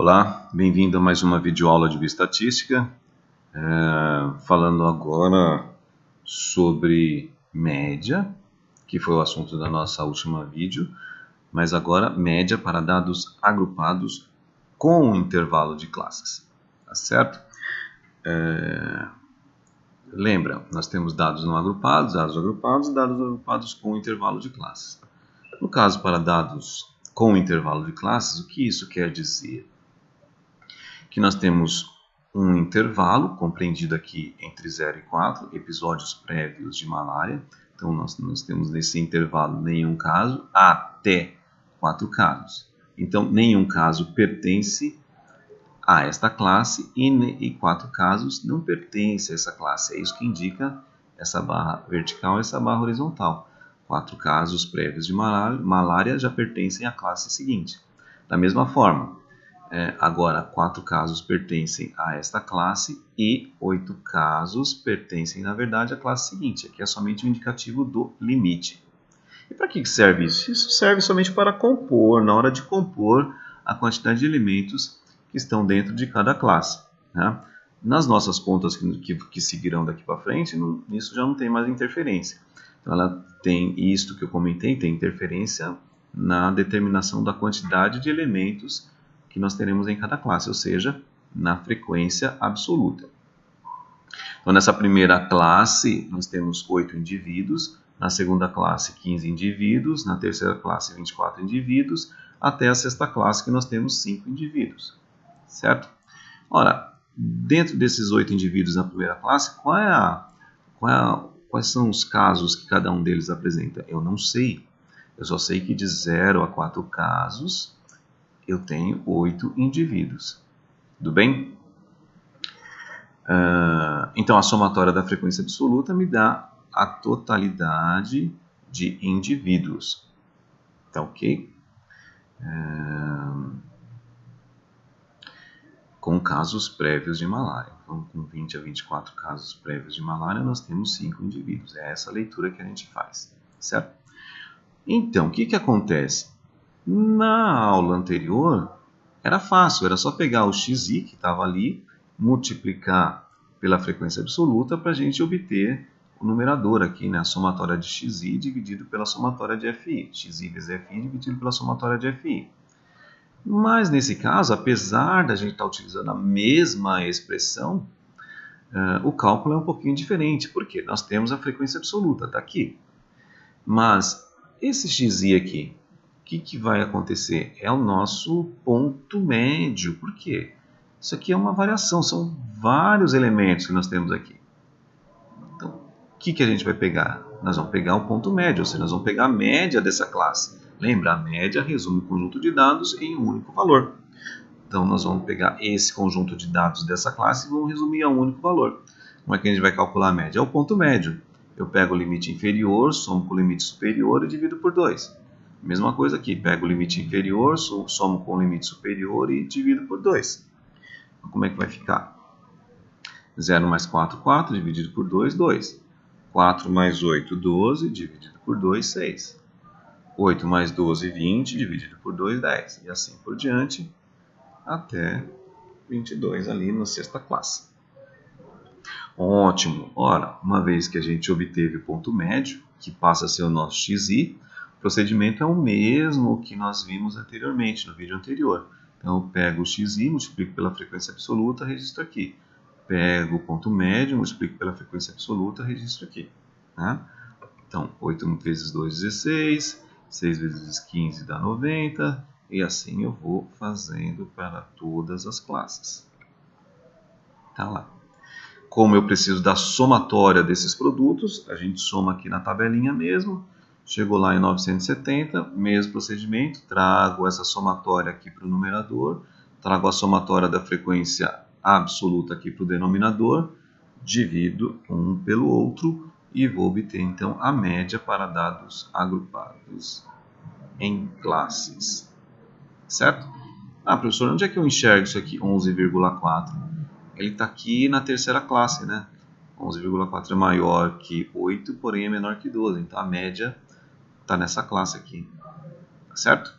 Olá, bem-vindo a mais uma videoaula de bioestatística, falando agora sobre média, que foi o assunto da nossa última vídeo, mas agora média para dados agrupados com intervalo de classes, tá certo? Lembra, nós temos dados não agrupados, dados agrupados com intervalo de classes. No caso, para dados com intervalo de classes, o que isso quer dizer? Que nós temos um intervalo compreendido aqui entre 0 e 4, episódios prévios de malária. Então, nós temos nesse intervalo nenhum caso até 4 casos. Então, nenhum caso pertence a esta classe e 4 casos não pertencem a essa classe. É isso que indica essa barra vertical e essa barra horizontal. 4 casos prévios de malária já pertencem à classe seguinte. Da mesma forma, agora 4 casos pertencem a esta classe e 8 casos pertencem, na verdade, à classe seguinte. Aqui é somente o indicativo do limite. E para que serve isso? Isso serve somente para compor, na hora de compor a quantidade de elementos que estão dentro de cada classe, né? Nas nossas contas que seguirão daqui para frente, isso já não tem mais interferência. Então, ela tem isto que eu comentei, tem interferência na determinação da quantidade de elementos que nós teremos em cada classe, ou seja, na frequência absoluta. Então, nessa primeira classe, nós temos 8 indivíduos, na segunda classe, 15 indivíduos, na terceira classe, 24 indivíduos, até a sexta classe, que nós temos 5 indivíduos, certo? Ora, dentro desses 8 indivíduos na primeira classe, quais são os casos que cada um deles apresenta? Eu não sei. Eu só sei que de 0 a 4 casos, eu tenho 8 indivíduos. Tudo bem? Então, a somatória da frequência absoluta me dá a totalidade de indivíduos. Tá ok? Com casos prévios de malária. Então, com 20 a 24 casos prévios de malária, nós temos 5 indivíduos. É essa leitura que a gente faz, certo? Então, o que acontece? Na aula anterior, era fácil, era só pegar o xi que estava ali, multiplicar pela frequência absoluta para a gente obter o numerador aqui, né? A somatória de xi dividido pela somatória de fi. Xi vezes fi dividido pela somatória de fi. Mas nesse caso, apesar da gente estar utilizando a mesma expressão, o cálculo é um pouquinho diferente, porque nós temos a frequência absoluta, está aqui. Mas esse xi aqui, o que vai acontecer? É o nosso ponto médio. Por quê? Isso aqui é uma variação, são vários elementos que nós temos aqui. Então, o que a gente vai pegar? Nós vamos pegar o ponto médio, ou seja, nós vamos pegar a média dessa classe. Lembra, a média resume o conjunto de dados em um único valor. Então, nós vamos pegar esse conjunto de dados dessa classe e vamos resumir a um único valor. Como é que a gente vai calcular a média? É o ponto médio. Eu pego o limite inferior, somo com o limite superior e divido por 2. Mesma coisa aqui, pego o limite inferior, somo com o limite superior e divido por 2. Então, como é que vai ficar? 0 mais 4, 4, dividido por 2, 2. 4 mais 8, 12, dividido por 2, 6. 8 mais 12, 20, dividido por 2, 10. E assim por diante, até 22 ali na sexta classe. Ótimo! Ora, uma vez que a gente obteve o ponto médio, que passa a ser o nosso xi, o procedimento é o mesmo que nós vimos anteriormente, no vídeo anterior. Então, eu pego o xi, multiplico pela frequência absoluta, registro aqui. Pego o ponto médio, multiplico pela frequência absoluta, registro aqui. Né? Então, 8 vezes 2, 16, 6 vezes 15 dá 90, e assim eu vou fazendo para todas as classes. Tá lá. Como eu preciso da somatória desses produtos, a gente soma aqui na tabelinha mesmo. Chegou lá em 970, mesmo procedimento, trago essa somatória aqui para o numerador, trago a somatória da frequência absoluta aqui para o denominador, divido um pelo outro e vou obter então a média para dados agrupados em classes. Certo? Ah, professor, onde é que eu enxergo isso aqui? 11,4. Ele está aqui na terceira classe, né? 11,4 é maior que 8, porém é menor que 12. Então a média está nessa classe aqui. Tá certo?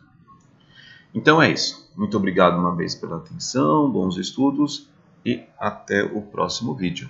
Então é isso. Muito obrigado uma vez pela atenção, bons estudos e até o próximo vídeo.